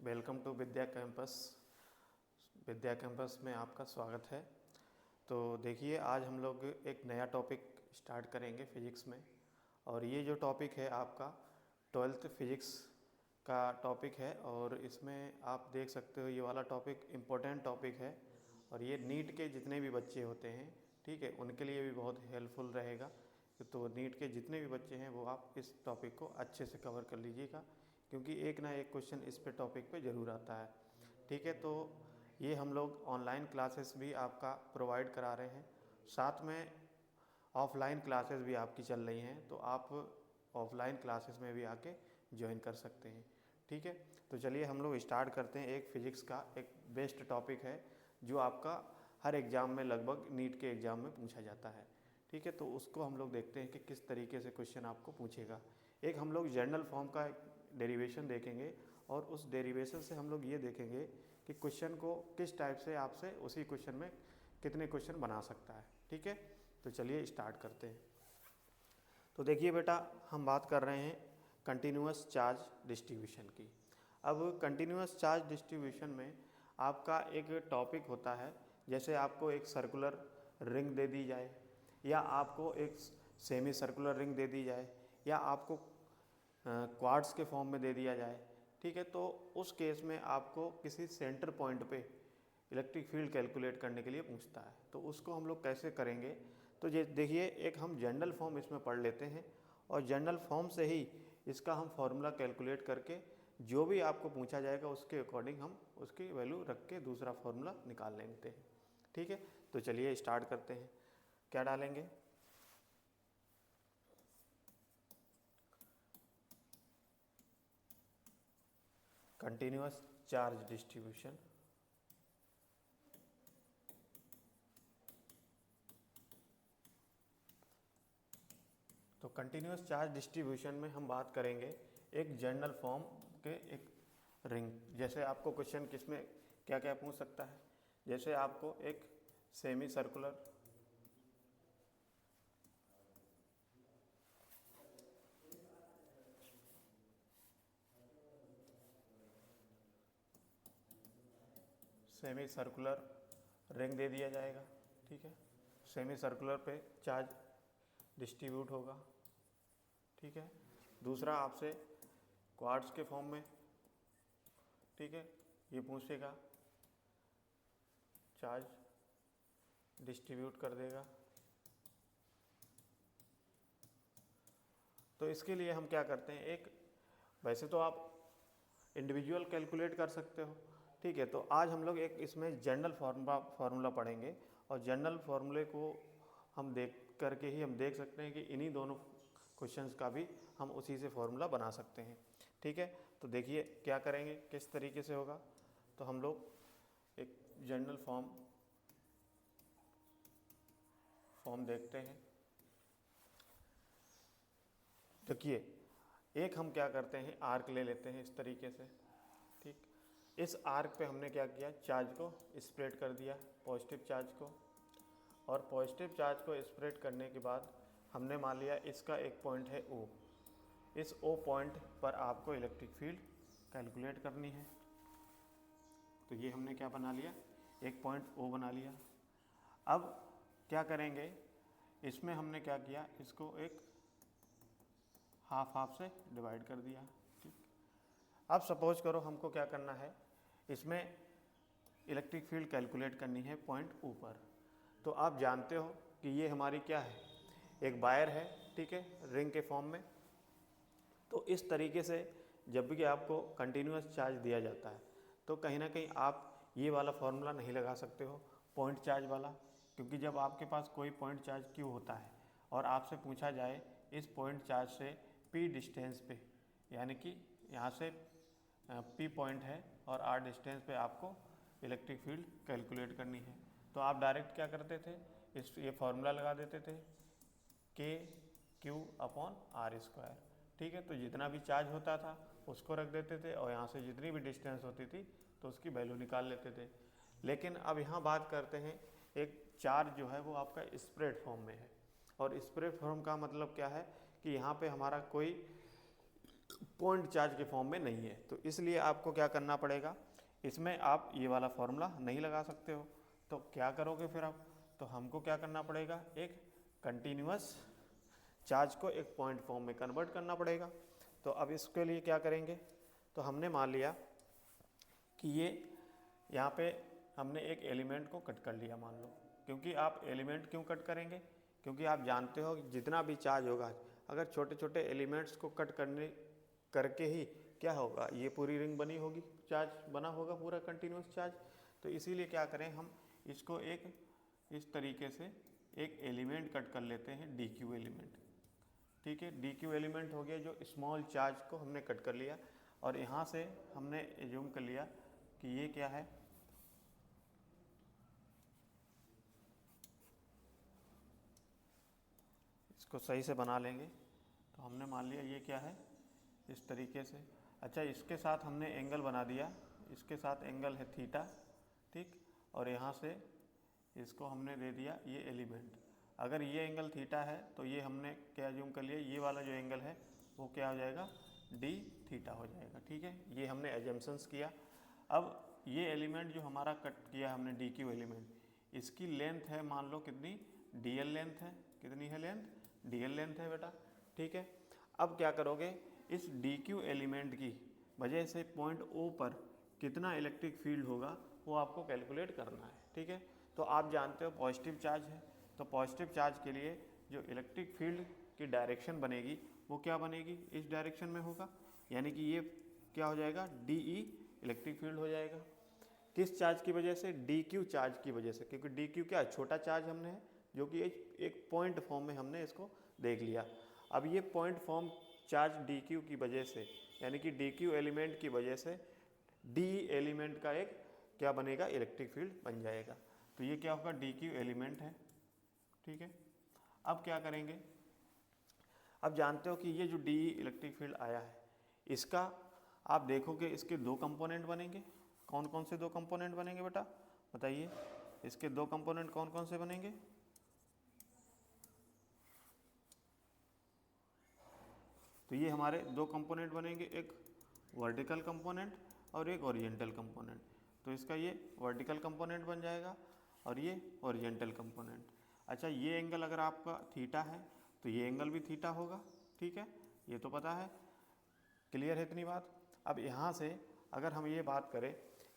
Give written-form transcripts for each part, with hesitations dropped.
Welcome to Vidya campus. Vidya campus में आपका स्वागत है। तो देखिए, आज हम लोग एक नया टॉपिक स्टार्ट करेंगे फिजिक्स में। और ये जो टॉपिक है आपका 12th फिजिक्स का टॉपिक है। और इसमें आप देख सकते हो ये वाला टॉपिक इम्पोर्टेंट टॉपिक है। और ये नीट के जितने भी बच्चे होते हैं, ठीक है, उनके लिए भी बहुत हेल्पफुल रहेगा। तो नीट के जितने भी बच्चे हैं वो आप इस टॉपिक को अच्छे से कवर कर लीजिएगा, क्योंकि एक ना एक क्वेश्चन इस पे टॉपिक पे ज़रूर आता है। ठीक है, तो ये हम लोग ऑनलाइन क्लासेस भी आपका प्रोवाइड करा रहे हैं, साथ में ऑफलाइन क्लासेस भी आपकी चल रही हैं। तो आप ऑफलाइन क्लासेस में भी आके ज्वाइन कर सकते हैं। ठीक है, तो चलिए हम लोग स्टार्ट करते हैं। एक फिजिक्स का एक बेस्ट टॉपिक है जो आपका हर एग्ज़ाम में, लगभग नीट के एग्ज़ाम में पूछा जाता है। ठीक है, तो उसको हम लोग देखते हैं कि किस तरीके से क्वेश्चन आपको पूछेगा। एक हम लोग जनरल फॉर्म का डेरिवेशन देखेंगे, और उस डेरिवेशन से हम लोग ये देखेंगे कि क्वेश्चन को किस टाइप से आपसे उसी क्वेश्चन में कितने क्वेश्चन बना सकता है। ठीक है, तो चलिए स्टार्ट करते हैं। तो देखिए बेटा, हम बात कर रहे हैं कंटिन्यूअस चार्ज डिस्ट्रीब्यूशन की। अब कंटिन्यूअस चार्ज डिस्ट्रीब्यूशन में आपका एक टॉपिक होता है, जैसे आपको एक सर्कुलर रिंग दे दी जाए, या आपको एक सेमी सर्कुलर रिंग दे दी जाए, या आपको क्वार्ट्स के फॉर्म में दे दिया जाए। ठीक है, तो उस केस में आपको किसी सेंटर पॉइंट पे इलेक्ट्रिक फील्ड कैलकुलेट करने के लिए पूछता है। तो उसको हम लोग कैसे करेंगे, तो ये देखिए, एक हम जनरल फॉर्म इसमें पढ़ लेते हैं, और जनरल फॉर्म से ही इसका हम फॉर्मूला कैलकुलेट करके जो भी आपको पूछा जाएगा उसके अकॉर्डिंग हम उसकी वैल्यू रख के दूसरा फॉर्मूला निकाल लेते हैं। ठीक है, तो चलिए स्टार्ट करते हैं। क्या डालेंगे? Continuous charge distribution. तो कंटिन्यूअस चार्ज डिस्ट्रीब्यूशन में हम बात करेंगे एक जनरल फॉर्म के एक रिंग। जैसे आपको क्वेश्चन किसमें क्या क्या पूछ सकता है, जैसे आपको एक सेमी सर्कुलर रिंग दे दिया जाएगा। ठीक है, सेमी सर्कुलर पे चार्ज डिस्ट्रीब्यूट होगा। ठीक है, दूसरा आपसे क्वार्ट्स के फॉर्म में, ठीक है, ये पूछेगा, चार्ज डिस्ट्रीब्यूट कर देगा। तो इसके लिए हम क्या करते हैं, एक वैसे तो आप इंडिविजुअल कैलकुलेट कर सकते हो। ठीक है, तो आज हम लोग एक इसमें जनरल फार्मूला पढ़ेंगे, और जनरल फार्मूले को हम देख करके ही हम देख सकते हैं कि इन्हीं दोनों क्वेश्चंस का भी हम उसी से फार्मूला बना सकते हैं। ठीक है, तो देखिए क्या करेंगे, किस तरीके से होगा। तो हम लोग एक जनरल फॉर्म देखते हैं। देखिए, एक हम क्या करते हैं, आर्क ले लेते हैं इस तरीके से। ठीक, इस आर्क पे हमने क्या किया, चार्ज को स्प्रेड कर दिया, पॉजिटिव चार्ज को। और पॉजिटिव चार्ज को स्प्रेड करने के बाद हमने मान लिया इसका एक पॉइंट है ओ। इस ओ पॉइंट पर आपको इलेक्ट्रिक फील्ड कैलकुलेट करनी है। तो ये हमने क्या बना लिया, एक पॉइंट ओ बना लिया। अब क्या करेंगे, इसमें हमने क्या किया, इसको एक हाफ हाफ से डिवाइड कर दिया। ठीक, अब सपोज करो हमको क्या करना है, इसमें इलेक्ट्रिक फील्ड कैलकुलेट करनी है पॉइंट ऊपर। तो आप जानते हो कि ये हमारी क्या है, एक वायर है। ठीक है, रिंग के फॉर्म में। तो इस तरीके से जब भी आपको कंटिन्यूअस चार्ज दिया जाता है, तो कहीं ना कहीं आप ये वाला फॉर्मूला नहीं लगा सकते हो, पॉइंट चार्ज वाला। क्योंकि जब आपके पास कोई पॉइंट चार्ज क्यों होता है और आपसे पूछा जाए इस पॉइंट चार्ज से पी डिस्टेंस पे, यानी कि यहाँ से पी पॉइंट है और आर डिस्टेंस पे आपको इलेक्ट्रिक फील्ड कैलकुलेट करनी है, तो आप डायरेक्ट क्या करते थे, ये फार्मूला लगा देते थे, के क्यू अपॉन आर स्क्वायर। ठीक है, तो जितना भी चार्ज होता था उसको रख देते थे, और यहाँ से जितनी भी डिस्टेंस होती थी तो उसकी वैल्यू निकाल लेते थे। लेकिन अब यहाँ बात करते हैं, एक चार्ज जो है वो आपका स्प्रेड फॉर्म में है। और स्प्रेड फॉर्म का मतलब क्या है कि यहाँ पे हमारा कोई पॉइंट चार्ज के फॉर्म में नहीं है। तो इसलिए आपको क्या करना पड़ेगा, इसमें आप ये वाला फॉर्मूला नहीं लगा सकते हो। तो क्या करोगे फिर आप, तो हमको क्या करना पड़ेगा, एक कंटिन्यूअस चार्ज को एक पॉइंट फॉर्म में कन्वर्ट करना पड़ेगा। तो अब इसके लिए क्या करेंगे, तो हमने मान लिया कि ये यहाँ पे हमने एक एलिमेंट को कट कर लिया मान लो, क्योंकि आप एलिमेंट क्यों कट करेंगे, क्योंकि आप जानते हो कि जितना भी चार्ज होगा अगर छोटे छोटे एलिमेंट्स को कट करके ही क्या होगा, ये पूरी रिंग बनी होगी, चार्ज बना होगा पूरा कंटिन्यूअस चार्ज। तो इसीलिए क्या करें, हम इसको एक इस तरीके से एक एलिमेंट कट कर लेते हैं, डी क्यू एलिमेंट। ठीक है, डी क्यू एलिमेंट हो गया जो स्मॉल चार्ज को हमने कट कर लिया, और यहाँ से हमने एज्यूम कर लिया कि ये क्या है, इसको सही से बना लेंगे। तो हमने मान लिया ये क्या है, इस तरीके से। अच्छा, इसके साथ हमने एंगल बना दिया, इसके साथ एंगल है थीटा, ठीक, और यहाँ से इसको हमने दे दिया ये एलिमेंट। अगर ये एंगल थीटा है तो ये हमने क्या जूम कर लिया, ये वाला जो एंगल है वो क्या हो जाएगा, डी थीटा हो जाएगा। ठीक है, ये हमने एजम्पशंस किया। अब ये एलिमेंट जो हमारा कट किया हमने डी क्यू एलिमेंट, इसकी लेंथ है मान लो कितनी, डी एल लेंथ है, कितनी है लेंथ, डी एल लेंथ है बेटा। ठीक है, अब क्या करोगे, इस डी क्यू एलिमेंट की वजह से पॉइंट ओ पर कितना इलेक्ट्रिक फील्ड होगा वो आपको कैलकुलेट करना है। ठीक है, तो आप जानते हो पॉजिटिव चार्ज है, तो पॉजिटिव चार्ज के लिए जो इलेक्ट्रिक फील्ड की डायरेक्शन बनेगी वो क्या बनेगी, इस डायरेक्शन में होगा, यानी कि ये क्या हो जाएगा, डी ई इलेक्ट्रिक फील्ड हो जाएगा। किस चार्ज की वजह से, डी क्यू चार्ज की वजह से, क्योंकि डी क्यू क्या छोटा चार्ज हमने है जो कि एक पॉइंट फॉर्म में हमने इसको देख लिया। अब ये point form charge D Q की वजह से, यानी कि डी क्यू एलिमेंट की वजह से डी एलिमेंट का एक क्या बनेगा, इलेक्ट्रिक फील्ड बन जाएगा। तो ये क्या होगा, डी क्यू एलिमेंट है। ठीक है, अब क्या करेंगे, अब जानते हो कि ये जो डी इलेक्ट्रिक फील्ड आया है, इसका आप देखोगे इसके दो कंपोनेंट बनेंगे। कौन कौन से दो कंपोनेंट बनेंगे बेटा, बताइए, इसके दो कंपोनेंट कौन कौन से बनेंगे, तो ये हमारे दो कंपोनेंट बनेंगे, एक वर्टिकल कंपोनेंट और एक ओरिजेंटल कंपोनेंट। तो इसका ये वर्टिकल कंपोनेंट बन जाएगा और ये ओरिजेंटल कंपोनेंट। अच्छा, ये एंगल अगर आपका थीटा है तो ये एंगल भी थीटा होगा। ठीक है, ये तो पता है, क्लियर है इतनी बात। अब यहाँ से अगर हम ये बात करें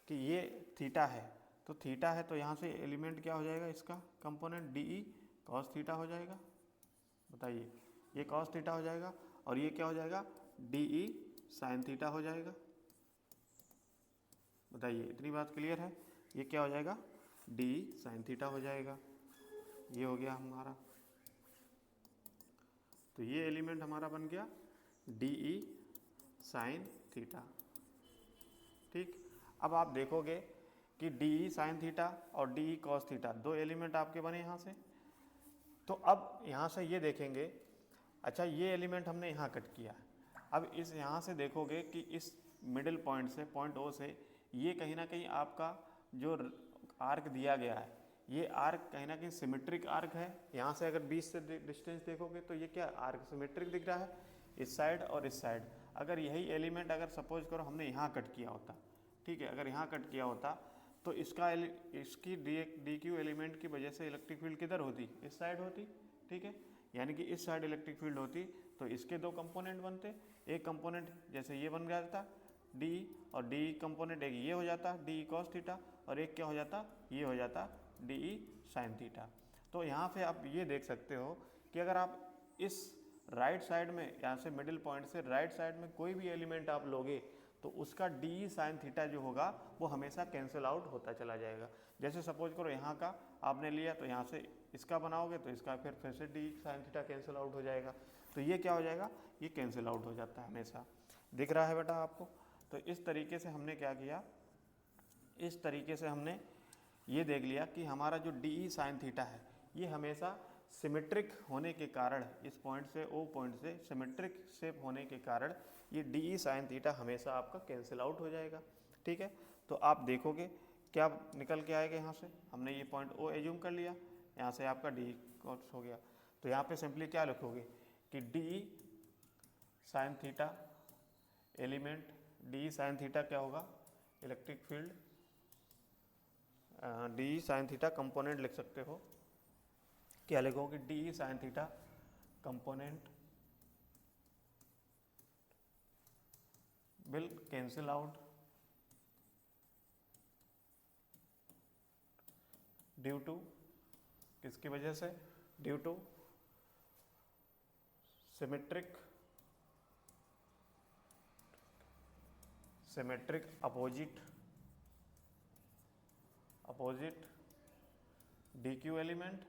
कि ये थीटा है, तो थीटा है तो यहाँ से एलिमेंट क्या हो जाएगा, इसका component D E cos theta हो जाएगा। बताइए, ये कॉस थीटा हो जाएगा और ये क्या हो जाएगा, डी ई साइन थीटा हो जाएगा। बताइए, इतनी बात क्लियर है, ये क्या हो जाएगा, डी ई साइन थीटा हो जाएगा। ये हो गया हमारा, तो ये एलिमेंट हमारा बन गया डी ई साइन थीटा। ठीक, अब आप देखोगे कि डी ई साइन थीटा और डी ई कॉस थीटा दो एलिमेंट आपके बने यहाँ से। तो अब यहाँ से ये देखेंगे, अच्छा ये एलिमेंट हमने यहाँ कट किया, अब इस यहाँ से देखोगे कि इस मिडिल पॉइंट से, पॉइंट ओ से, ये कहीं ना कहीं आपका जो आर्क दिया गया है, ये आर्क कहीं ना कहीं सिमेट्रिक आर्क है। यहाँ से अगर 20 से डिस्टेंस देखोगे तो ये क्या आर्क सिमेट्रिक दिख रहा है, इस साइड और इस साइड। अगर यही एलिमेंट अगर सपोज करो हमने यहाँ कट किया होता, ठीक है, अगर यहाँ कट किया होता तो इसकी डी क्यू एलिमेंट की वजह से इलेक्ट्रिक फील्ड किधर होती, इस साइड होती। ठीक है, यानी कि इस साइड इलेक्ट्रिक फील्ड होती तो इसके दो कंपोनेंट बनते, एक कंपोनेंट जैसे ये बन जाता डी, और डी कंपोनेंट एक ये हो जाता डी कॉस थीटा, और एक क्या हो जाता, ये हो जाता डी ई साइन थीटा। तो यहाँ से आप ये देख सकते हो कि अगर आप इस राइट साइड में, यहाँ से मिडिल पॉइंट से राइट साइड में कोई भी एलिमेंट आप लोगे तो उसका डी ई साइन थीटा जो होगा वो हमेशा कैंसिल आउट होता चला जाएगा। जैसे सपोज करो यहाँ का आपने लिया तो यहाँ से इसका बनाओगे तो इसका फिर से D sine theta cancel out हो जाएगा। तो ये क्या हो जाएगा, ये कैंसिल आउट हो जाता है हमेशा। दिख रहा है बेटा आपको। तो इस तरीके से हमने क्या किया, इस तरीके से हमने ये देख लिया कि हमारा जो डी ई साइन थीटा है ये हमेशा सिमेट्रिक होने के कारण, इस पॉइंट से ओ पॉइंट से सिमेट्रिक शेप होने के कारण ये डी ई साइन थीटा हमेशा आपका कैंसिल आउट हो जाएगा। ठीक है, तो आप देखोगे क्या निकल के आएगा, यहाँ से हमने ये पॉइंट ओ एज्यूम कर लिया, यहाँ से आपका डी कॉस हो गया। तो यहाँ पे सिंपली क्या लिखोगे कि D E sine theta element D sine theta क्या होगा, electric field D sine theta component लिख सकते हो, क्या लिखोगे, D sine theta component will cancel out due to, किसकी वजह से, due to symmetric opposite D Q element.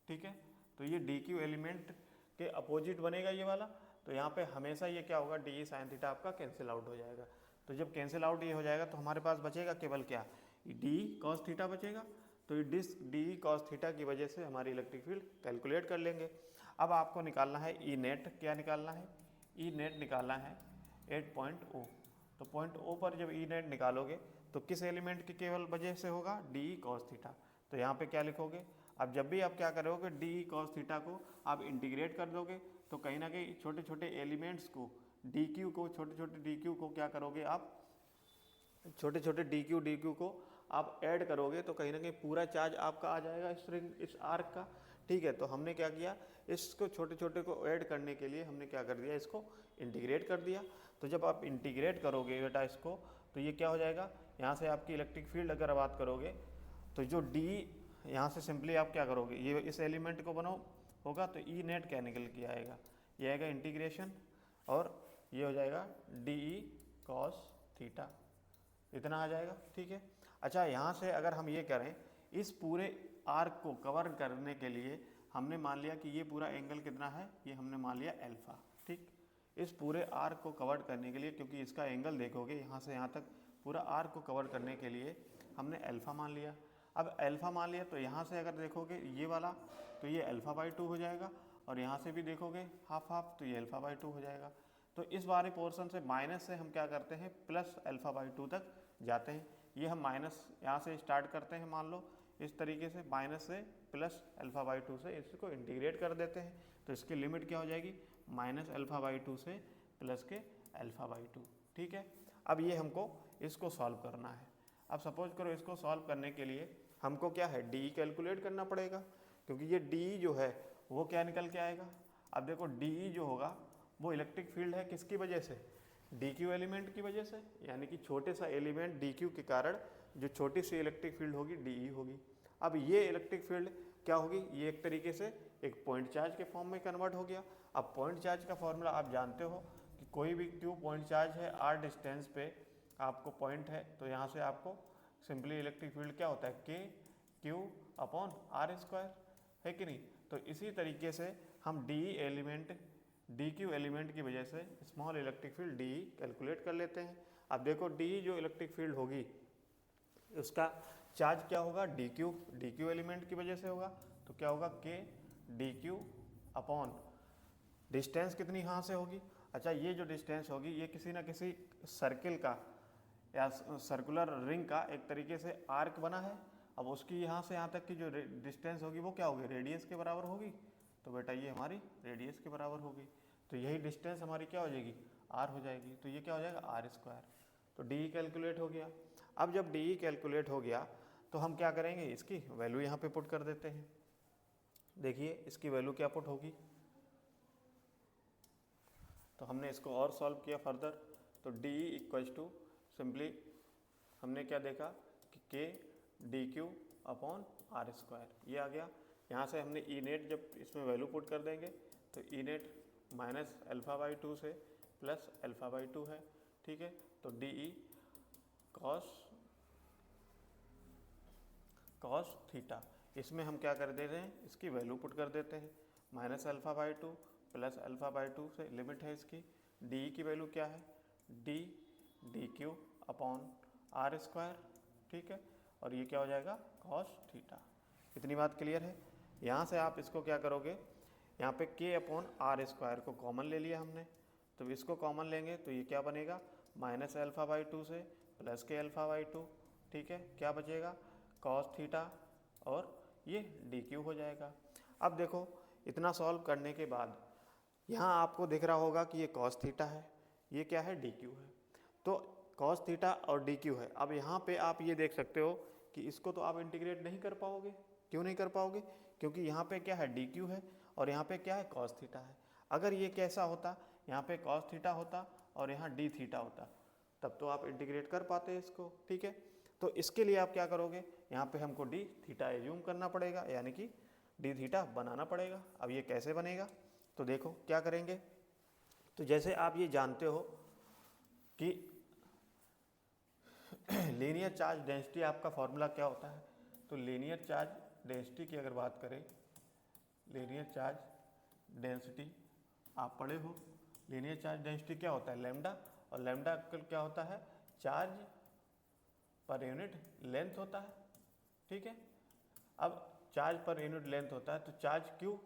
ठीक है, तो ये डी क्यू एलिमेंट के अपोजिट बनेगा ये वाला, तो यहाँ पे हमेशा ये क्या होगा, डी साइन थीटा आपका कैंसिल आउट हो जाएगा। तो जब कैंसिल आउट ये हो जाएगा तो हमारे पास बचेगा केवल क्या, डी कॉस थीटा बचेगा। तो ये डी कॉस थीटा की वजह से हमारी इलेक्ट्रिक फील्ड कैलकुलेट कर लेंगे। अब आपको निकालना है ई नेट, क्या निकालना है, ई नेट निकालना है 8 पॉइंट ओ। तो पॉइंट ओ पर जब ई नेट निकालोगे तो किस एलिमेंट की केवल वजह से होगा, डी कॉस थीटा। तो यहाँ पे क्या लिखोगे, अब जब भी आप क्या करोगे, डी कॉस थीटा को आप इंटीग्रेट कर दोगे तो कहीं ना कहीं छोटे छोटे एलिमेंट्स को, डी क्यू को, छोटे छोटे डी क्यू को क्या करोगे आप, छोटे छोटे डी क्यू को आप ऐड करोगे तो कहीं ना कहीं पूरा चार्ज आपका आ जाएगा इस रिंग, इस आर्क का। ठीक है, तो हमने क्या किया, इसको छोटे छोटे को ऐड करने के लिए हमने क्या कर दिया, इसको इंटीग्रेट कर दिया। तो जब आप इंटीग्रेट करोगे बेटा इसको, तो ये क्या हो जाएगा, यहाँ से आपकी इलेक्ट्रिक फील्ड अगर बात करोगे तो जो डी, यहाँ से सिंपली आप क्या करोगे, ये इस एलिमेंट को बनाओ होगा तो ई नेट क्या निकल के आएगा, ये आएगा इंटीग्रेशन और ये हो जाएगा डी ई कॉस थीटा, इतना आ जाएगा। ठीक है, अच्छा यहाँ से अगर हम ये करें, इस पूरे आर्क को कवर करने के लिए हमने मान लिया कि ये पूरा एंगल कितना है, ये हमने मान लिया अल्फा। ठीक, इस पूरे आर्क को कवर करने के लिए, क्योंकि इसका एंगल देखोगे यहाँ से यहाँ तक पूरा आर्क को कवर करने के लिए हमने अल्फा मान लिया। अब अल्फा मान लिया तो यहाँ से अगर देखोगे ये वाला तो ये अल्फा बाई 2 हो जाएगा, और यहाँ से भी देखोगे हाफ हाफ तो ये अल्फा बाई 2 हो जाएगा। तो इस वाले पोर्शन से माइनस से हम क्या करते हैं, प्लस अल्फा बाई 2 तक जाते हैं। ये हम माइनस यहाँ से स्टार्ट करते हैं, मान लो इस तरीके से माइनस से प्लस अल्फा बाई 2 से इसको इंटीग्रेट कर देते हैं। तो इसकी लिमिट क्या हो जाएगी, माइनस अल्फा बाई 2 से प्लस के अल्फा बाई 2। ठीक है, अब ये हमको इसको सॉल्व करना है। अब सपोज करो इसको सॉल्व करने के लिए हमको क्या है, डी कैलकुलेट करना पड़ेगा, क्योंकि ये डी जो है वो क्या निकल के आएगा। अब देखो डी जो होगा वो इलेक्ट्रिक फील्ड है किसकी वजह से, डी क्यू एलिमेंट की वजह से, यानी कि छोटे सा एलिमेंट डी क्यू के कारण जो छोटी सी इलेक्ट्रिक फील्ड होगी डी ई होगी। अब ये इलेक्ट्रिक फील्ड क्या होगी, ये एक तरीके से एक पॉइंट चार्ज के फॉर्म में कन्वर्ट हो गया। अब पॉइंट चार्ज का फॉर्मूला आप जानते हो कि कोई भी क्यू पॉइंट चार्ज है, आर डिस्टेंस पे आपको पॉइंट है, तो यहाँ से आपको सिंपली इलेक्ट्रिक फील्ड क्या होता है, के क्यू अपॉन आर स्क्वायर, है कि नहीं। तो इसी तरीके से हम डी क्यू एलिमेंट की वजह से small electric field D calculate कर लेते हैं। अब देखो डी जो इलेक्ट्रिक फील्ड होगी उसका चार्ज क्या होगा, डी क्यू एलिमेंट की वजह से होगा, तो क्या होगा, के डी क्यू अपॉन डिस्टेंस कितनी यहाँ से होगी। अच्छा, ये जो डिस्टेंस होगी ये किसी ना किसी सर्किल का या सर्कुलर रिंग का एक तरीके से आर्क बना है। अब उसकी यहाँ से यहाँ तक की जो डिस्टेंस होगी वो क्या होगी, रेडियस के बराबर होगी। तो बेटा ये हमारी रेडियस के बराबर होगी, तो यही डिस्टेंस हमारी क्या हो जाएगी, आर हो जाएगी। तो ये क्या हो जाएगा, आर स्क्वायर। तो डी कैलकुलेट हो गया। अब जब डी कैलकुलेट हो गया तो हम क्या करेंगे, इसकी वैल्यू यहाँ पे पुट कर देते हैं। देखिए इसकी वैल्यू क्या पुट होगी, तो हमने इसको और सॉल्व किया फर्दर। तो डी इक्वल्स टू सिंपली हमने क्या देखा कि K D Q upon R square, ये आ गया। यहाँ से हमने ई नेट जब इसमें वैल्यू पुट कर देंगे तो E net minus alpha by 2 से प्लस अल्फा बाई 2 है। ठीक है, तो डी ई कॉस थीटा, इसमें हम क्या कर देते हैं, इसकी वैल्यू पुट कर देते हैं, minus alpha by 2 plus alpha by 2 से लिमिट है इसकी, डी की वैल्यू क्या है, D Q upon R square. ठीक है, और ये क्या हो जाएगा, कॉस थीटा। इतनी बात क्लियर है। यहाँ से आप इसको क्या करोगे, यहाँ पे के अपॉन आर स्क्वायर को कॉमन ले लिया हमने, तो इसको कॉमन लेंगे तो ये क्या बनेगा, माइनस अल्फा बाई 2 से प्लस के अल्फा बाई 2। ठीक है, क्या बचेगा, कॉस थीटा, और ये डी क्यू हो जाएगा। अब देखो इतना सॉल्व करने के बाद यहाँ आपको दिख रहा होगा कि ये कॉस थीटा है, ये क्या है, डी क्यू है। तो कॉस थीटा और डी क्यू है। अब यहाँ पे आप ये देख सकते हो कि इसको तो आप इंटीग्रेट नहीं कर पाओगे। क्यों नहीं कर पाओगे? क्योंकि यहाँ पे क्या है, डी क्यू है और यहाँ पे क्या है, कॉस थीटा है। अगर ये कैसा होता, यहाँ पे कॉस थीटा होता और यहाँ डी थीटा होता, तब तो आप इंटीग्रेट कर पाते इसको, ठीक है। तो इसके लिए आप क्या करोगे, यहाँ पे हमको डी थीटा एज्यूम करना पड़ेगा, यानी कि डी थीटा बनाना पड़ेगा। अब ये कैसे बनेगा, तो देखो क्या करेंगे। तो जैसे आप ये जानते हो कि लीनियर चार्ज डेंसिटी आपका फॉर्मूला क्या होता है, तो लीनियर चार्ज डेंसिटी की अगर बात करें, लीनियर चार्ज डेंसिटी आप पढ़े हो, लीनियर चार्ज डेंसिटी क्या होता है, लैम्डा, और लैम्डा क्या होता है, चार्ज पर यूनिट लेंथ होता है, ठीक है। अब चार्ज पर यूनिट लेंथ होता है तो चार्ज क्यू,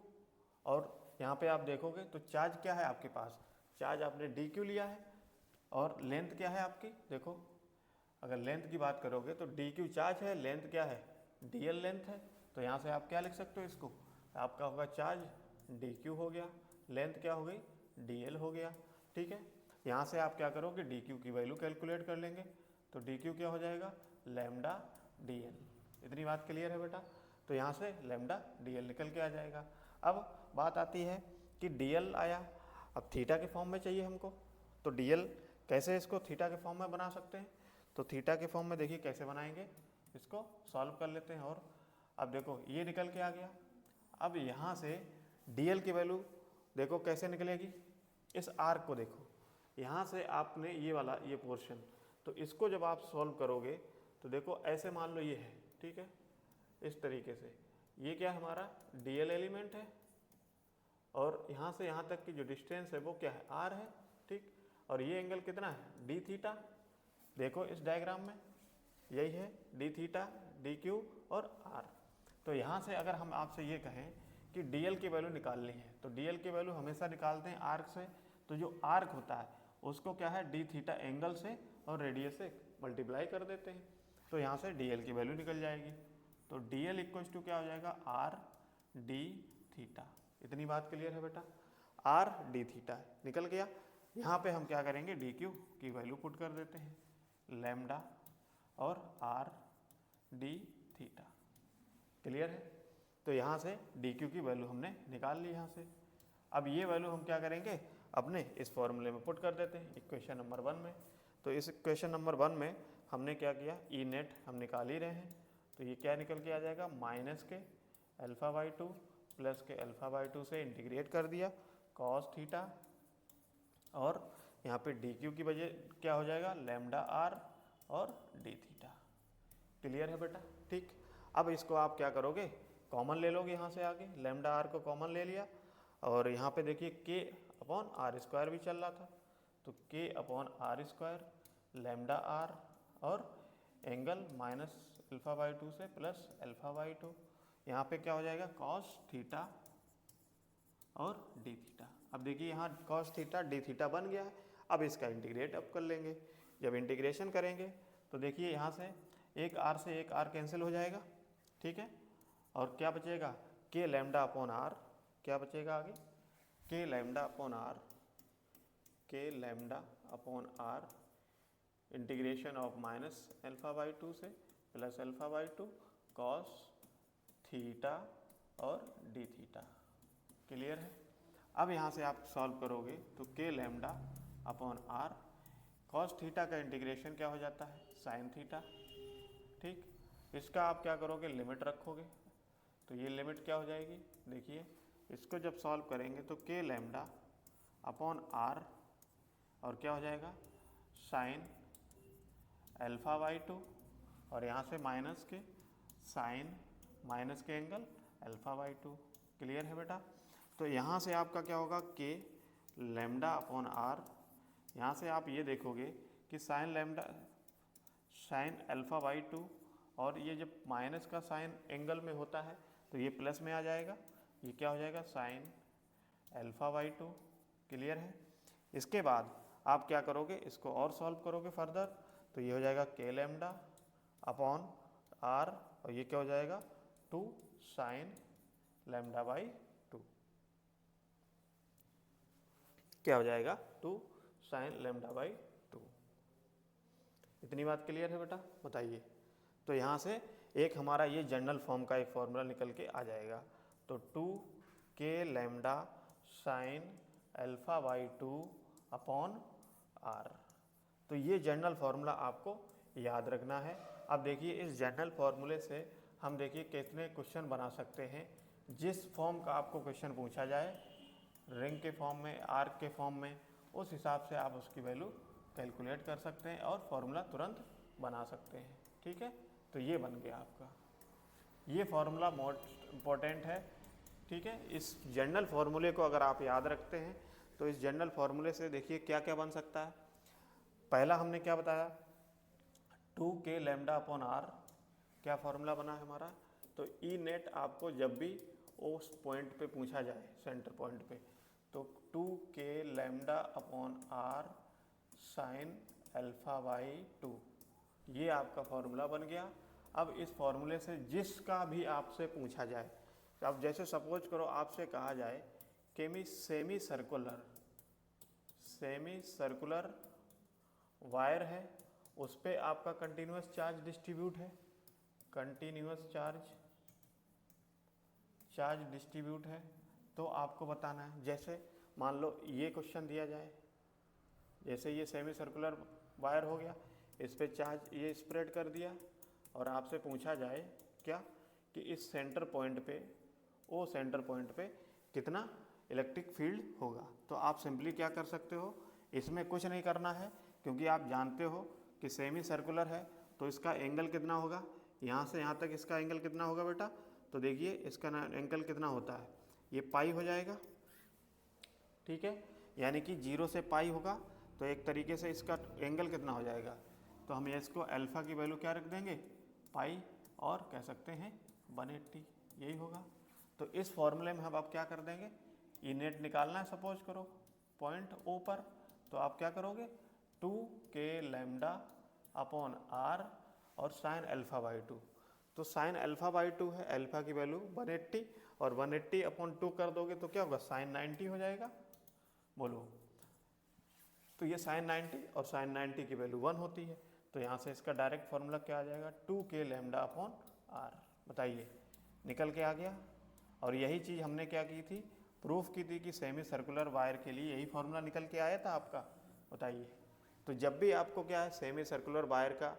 और यहाँ पे आप देखोगे तो चार्ज क्या है आपके पास, चार्ज आपने डी क्यू लिया है और लेंथ क्या है आपकी, देखो अगर लेंथ की बात करोगे तो डी क्यू चार्ज है, लेंथ क्या है, डी एल लेंथ है। तो यहाँ से आप क्या लिख सकते हो इसको, आपका होगा चार्ज डी क्यू हो गया, लेंथ क्या हो गई, डी एल हो गया, ठीक है। यहाँ से आप क्या करोगे, डी क्यू की वैल्यू कैलकुलेट कर लेंगे, तो डी क्यू क्या हो जाएगा, लैम्डा डी एल। इतनी बात क्लियर है बेटा। तो यहाँ से लैम्डा डी एल निकल के आ जाएगा। अब बात आती है कि डी एल आया, अब थीटा के फॉर्म में चाहिए हमको, तो डी एल कैसे इसको थीटा के फॉर्म में बना सकते हैं, तो थीटा के फॉर्म में देखिए कैसे बनाएंगे, इसको सॉल्व कर लेते हैं। और अब देखो ये निकल के आ गया। अब यहाँ से डी एल की वैल्यू देखो कैसे निकलेगी, इस आर्क को देखो, यहाँ से आपने ये वाला ये पोर्शन, तो इसको जब आप सॉल्व करोगे तो देखो ऐसे मान लो ये है, ठीक है, इस तरीके से ये क्या है हमारा डी एल एलिमेंट है, और यहाँ से यहाँ तक की जो डिस्टेंस है वो क्या है, आर है, ठीक। और ये एंगल कितना है, डी थीटा। देखो इस डायग्राम में यही है डी थीटा, डी क्यू और आर। तो यहाँ से अगर हम आपसे ये कहें कि डी एल की वैल्यू निकालनी है, तो डी एल की वैल्यू हमेशा निकालते हैं आर्क से। तो जो आर्क होता है उसको क्या है, डी थीटा एंगल से और रेडियस से मल्टीप्लाई कर देते हैं, तो यहाँ से डी एल की वैल्यू निकल जाएगी। तो डी एल इक्वल्स टू क्या हो जाएगा, आर डी थीटा। इतनी बात क्लियर है बेटा, आर डी थीटा निकल गया। यहाँ पे हम क्या करेंगे, डी क्यू की वैल्यू पुट कर देते हैं, लैम्डा और आर डी थीटा। क्लियर है। तो यहाँ से डी क्यू की वैल्यू हमने निकाल ली यहाँ से। अब ये वैल्यू हम क्या करेंगे, अपने इस फॉर्मूले में पुट कर देते हैं, इक्वेशन नंबर 1 में। तो इस इक्वेशन नंबर 1 में हमने क्या किया, ई नेट हम निकाल ही रहे हैं, तो ये क्या निकल के आ जाएगा, माइनस के अल्फा बाई 2 प्लस के अल्फा बाई 2 से इंटीग्रेट कर दिया कॉस थीटा, और यहाँ पे डी क्यू की वजह क्या हो जाएगा, लैम्डा आर और डी थीटा। क्लियर है बेटा, ठीक। अब इसको आप क्या करोगे, कॉमन ले लोगे यहाँ से आगे, लैम्डा आर को कॉमन ले लिया, और यहाँ पे देखिए के अपॉन आर स्क्वायर भी चल रहा था, तो K upon R square lambda R और एंगल माइनस अल्फा बाई 2 से प्लस अल्फा बाई 2, यहाँ पे क्या हो जाएगा, कॉस थीटा और डी थीटा। अब देखिए यहाँ कॉस थीटा डी थीटा बन गया है। अब इसका इंटीग्रेट अब कर लेंगे। जब इंटीग्रेशन करेंगे तो देखिए यहाँ से एक आर से एक आर कैंसिल हो जाएगा, ठीक है, और क्या बचेगा, के लैम्डा अपॉन आर, क्या बचेगा आगे, K lambda upon R, K lambda upon R integration of minus alpha by 2 से plus alpha by 2 cos theta और डी थीटा। क्लियर है। अब यहाँ से आप सॉल्व करोगे तो K lambda upon R, cos theta का इंटीग्रेशन क्या हो जाता है, साइन थीटा, ठीक। इसका आप क्या करोगे, लिमिट रखोगे, तो ये लिमिट क्या हो जाएगी, देखिए इसको जब सॉल्व करेंगे तो के लैम्डा अपॉन आर और क्या हो जाएगा, साइन अल्फा बाई 2, और यहाँ से माइनस के साइन माइनस के एंगल अल्फा बाई 2। क्लियर है बेटा। तो यहाँ से आपका क्या होगा, के लैम्डा अपॉन आर, यहाँ से आप ये देखोगे कि sign lambda sine alpha by 2, और ये जब माइनस का साइन एंगल में होता है तो ये प्लस में आ जाएगा, ये क्या हो जाएगा, साइन अल्फा बाई 2। क्लियर है। इसके बाद आप क्या करोगे, इसको और सॉल्व करोगे फर्दर, तो ये हो जाएगा के लैम्डा अपॉन आर, और ये क्या हो जाएगा, 2 साइन लैम्डा बाई 2। क्या हो जाएगा 2 साइन लैम्डा बाई 2। इतनी बात क्लियर है बेटा, बताइए। तो यहाँ से एक हमारा ये जनरल फॉर्म का एक फॉर्मूला निकल के आ जाएगा। तो 2k lambda sine alpha by 2 upon R. तो ये जनरल फार्मूला आपको याद रखना है। अब देखिए इस जनरल फार्मूले से हम देखिए कितने क्वेश्चन बना सकते हैं। जिस फॉर्म का आपको क्वेश्चन पूछा जाए, रिंग के फॉर्म में, आर्क के फॉर्म में, उस हिसाब से आप उसकी वैल्यू कैलकुलेट कर सकते हैं और फॉर्मूला तुरंत बना सकते हैं। ठीक है, तो ये बन गया आपका। ये फार्मूला मोस्ट इम्पॉर्टेंट है। ठीक है, इस जनरल फार्मूले को अगर आप याद रखते हैं तो इस जनरल फार्मूले से देखिए क्या क्या बन सकता है। पहला हमने क्या बताया, 2k लैम्डा अपॉन आर। क्या फार्मूला बना है हमारा, तो ई नेट आपको जब भी उस पॉइंट पे पूछा जाए, सेंटर पॉइंट पे, तो 2k lambda upon R sine alpha by 2, ये आपका फार्मूला बन गया। अब इस फार्मूले से जिसका भी आपसे पूछा जाए, अब जैसे सपोज करो आपसे कहा जाए कि सेमी सर्कुलर वायर है, उस पर आपका कंटिन्यूस चार्ज डिस्ट्रीब्यूट है, कंटिन्यूस चार्ज डिस्ट्रीब्यूट है, तो आपको बताना है। जैसे मान लो ये क्वेश्चन दिया जाए, जैसे ये सेमी सर्कुलर वायर हो गया, इस पे चार्ज ये स्प्रेड कर दिया और आपसे पूछा जाए क्या कि इस सेंटर पॉइंट पे, वो सेंटर पॉइंट पे कितना इलेक्ट्रिक फील्ड होगा। तो आप सिंपली क्या कर सकते हो, इसमें कुछ नहीं करना है, क्योंकि आप जानते हो कि सेमी सर्कुलर है तो इसका एंगल कितना होगा, यहाँ से यहाँ तक इसका एंगल कितना होगा बेटा। तो देखिए इसका एंगल कितना होता है, ये पाई हो जाएगा। ठीक है, यानी कि 0 से पाई होगा, तो एक तरीके से इसका एंगल कितना हो जाएगा, तो हम इसको अल्फ़ा की वैल्यू क्या रख देंगे, पाई, और कह सकते हैं 180, यही होगा। तो इस फॉर्मूले में हम आप क्या कर देंगे, ई नेट निकालना है सपोज करो पॉइंट ओ पर, तो आप क्या करोगे 2k लैम्डा अपॉन आर और साइन अल्फा बाई 2। तो साइन अल्फा बाई 2 है, अल्फा की वैल्यू 180 और 180 अपॉन 2 कर दोगे तो क्या होगा, साइन 90 हो जाएगा। बोलो, तो ये साइन 90 और साइन 90 की वैल्यू 1 होती है, तो यहाँ से इसका डायरेक्ट फार्मूला क्या आ जाएगा, 2k लैम्डा अपॉन आर। बताइए, निकल के आ गया। और यही चीज़ हमने क्या की थी, प्रूफ की थी कि सेमी सर्कुलर वायर के लिए यही फार्मूला निकल के आया था आपका। बताइए, तो जब भी आपको क्या है सेमी सर्कुलर वायर का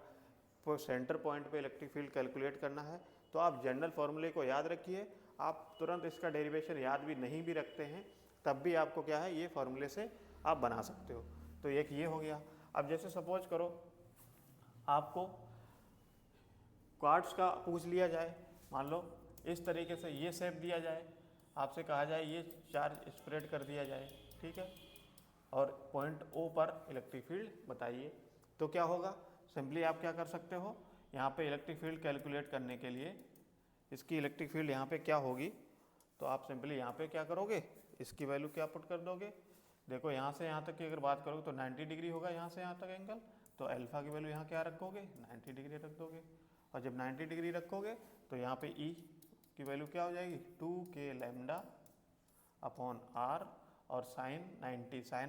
सेंटर पॉइंट पे इलेक्ट्रिक फील्ड कैलकुलेट करना है, तो आप जनरल फार्मूले को याद रखिए। आप तुरंत इसका डेरिवेशन याद भी नहीं भी रखते हैं, तब भी आपको क्या है ये फार्मूले से आप बना सकते हो। तो एक ये हो गया। अब जैसे सपोज करो आपको क्वार्ट्ज का पूछ लिया जाए, मान लो इस तरीके से ये शेप दिया जाए, आपसे कहा जाए ये चार्ज स्प्रेड कर दिया जाए, ठीक है, और पॉइंट ओ पर इलेक्ट्रिक फील्ड बताइए, तो क्या होगा। सिंपली आप क्या कर सकते हो, यहाँ पे इलेक्ट्रिक फील्ड कैलकुलेट करने के लिए इसकी इलेक्ट्रिक फील्ड यहाँ पे क्या होगी, तो आप सिंपली यहाँ पे क्या करोगे, इसकी वैल्यू क्या पुट कर दोगे। देखो यहाँ से यहाँ तक की अगर बात करोगे तो 90 डिग्री होगा यहाँ से यहाँ तक एंगल, तो अल्फा की वैल्यू यहाँ क्या रखोगे, 90 डिग्री रख दोगे। और जब 90 डिग्री रखोगे तो यहाँ पे ई की वैल्यू क्या हो जाएगी, 2k लैम्डा अपॉन आर और साइन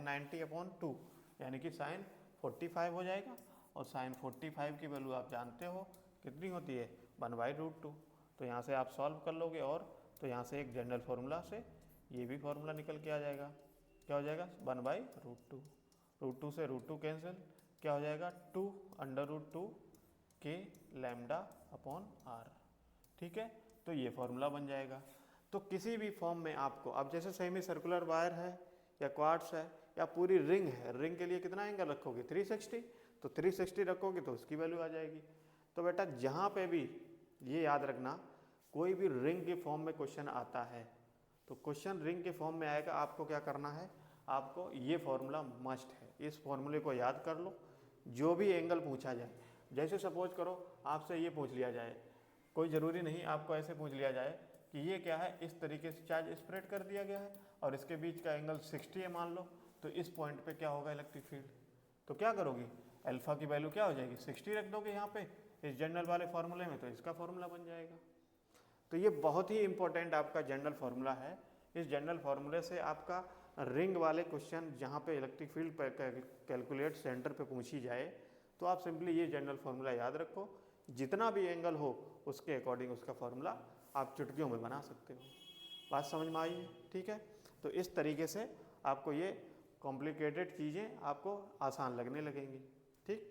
90 अपॉन 2, यानी कि साइन 45 हो जाएगा। और साइन 45 की वैल्यू आप जानते हो कितनी होती है, 1/√2। तो यहाँ से आप सॉल्व कर लोगे, और तो यहाँ से एक जनरल फार्मूला से ये भी फार्मूला निकल के आ जाएगा। क्या हो जाएगा, 1/√2, √2 से √2 कैंसिल, क्या हो जाएगा 2√2 k लैम्डा अपॉन आर। ठीक है, तो ये फार्मूला बन जाएगा। तो किसी भी फॉर्म में आपको, अब जैसे सेमी सर्कुलर वायर है या क्वार्ट्स है या पूरी रिंग है, रिंग के लिए कितना एंगल रखोगे, 360, तो 360 रखोगे तो उसकी वैल्यू आ जाएगी। तो बेटा जहाँ पे भी ये याद रखना, कोई भी रिंग के फॉर्म में क्वेश्चन आता है तो क्वेश्चन रिंग के फॉर्म में आएगा, आपको क्या करना है, आपको ये फॉर्मूला मस्ट है, इस फॉर्मूले को याद कर लो। जो भी एंगल पूछा जाए, जैसे सपोज करो आपसे ये पूछ लिया जाए, कोई ज़रूरी नहीं आपको ऐसे पूछ लिया जाए कि ये क्या है, इस तरीके से चार्ज स्प्रेड कर दिया गया है और इसके बीच का एंगल 60 है मान लो, तो इस पॉइंट पे क्या होगा इलेक्ट्रिक फील्ड, तो क्या करोगी, अल्फा की वैल्यू क्या हो जाएगी, 60 रख दोगे यहाँ पे इस जनरल वाले फार्मूले में, तो इसका फार्मूला बन जाएगा। तो ये बहुत ही इंपॉर्टेंट आपका जनरल फार्मूला है। इस जनरल फार्मूले से आपका रिंग वाले क्वेश्चन जहाँ पे इलेक्ट्रिक फील्ड कैलकुलेट सेंटर पे पूछी जाए तो आप सिंपली ये जनरल फार्मूला याद रखो, जितना भी एंगल हो उसके अकॉर्डिंग उसका फार्मूला आप चुटकियों में बना सकते हो। बात समझ में आई है? ठीक है, तो इस तरीके से आपको ये कॉम्प्लिकेटेड चीज़ें आपको आसान लगने लगेंगी। ठीक,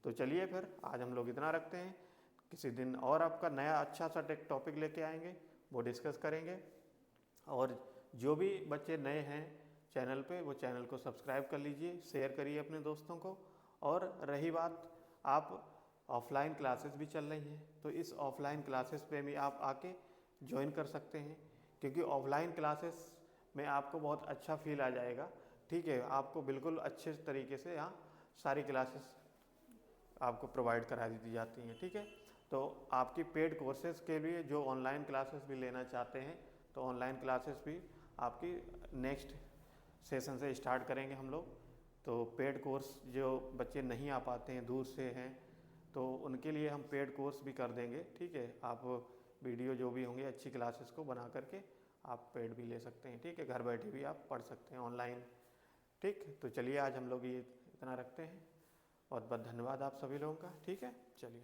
तो चलिए फिर आज हम लोग इतना रखते हैं, किसी दिन और आपका नया अच्छा सा टॉपिक लेके आएंगे, वो डिस्कस करेंगे। और जो भी बच्चे नए हैं चैनल पे, वो चैनल को सब्सक्राइब कर लीजिए, शेयर करिए अपने दोस्तों को। और रही बात, आप ऑफलाइन क्लासेस भी चल रही हैं, तो इस ऑफलाइन क्लासेस पे भी आप आके ज्वाइन कर सकते हैं, क्योंकि ऑफलाइन क्लासेस में आपको बहुत अच्छा फील आ जाएगा। ठीक है, आपको बिल्कुल अच्छे तरीके से यहाँ सारी क्लासेस आपको प्रोवाइड करा दी जाती हैं। ठीक है, तो आपकी पेड कोर्सेज़ के लिए जो ऑनलाइन क्लासेस भी लेना चाहते हैं, तो ऑनलाइन क्लासेस भी आपकी नेक्स्ट सेशन से स्टार्ट करेंगे हम लोग। तो पेड कोर्स जो बच्चे नहीं आ पाते हैं, दूर से हैं, तो उनके लिए हम पेड कोर्स भी कर देंगे। ठीक है, आप वीडियो जो भी होंगे अच्छी क्लासेस को बना करके आप पेड भी ले सकते हैं। ठीक है, घर बैठे भी आप पढ़ सकते हैं ऑनलाइन। ठीक, तो चलिए आज हम लोग ये इतना रखते हैं। बहुत बहुत धन्यवाद आप सभी लोगों का। ठीक है, चलिए।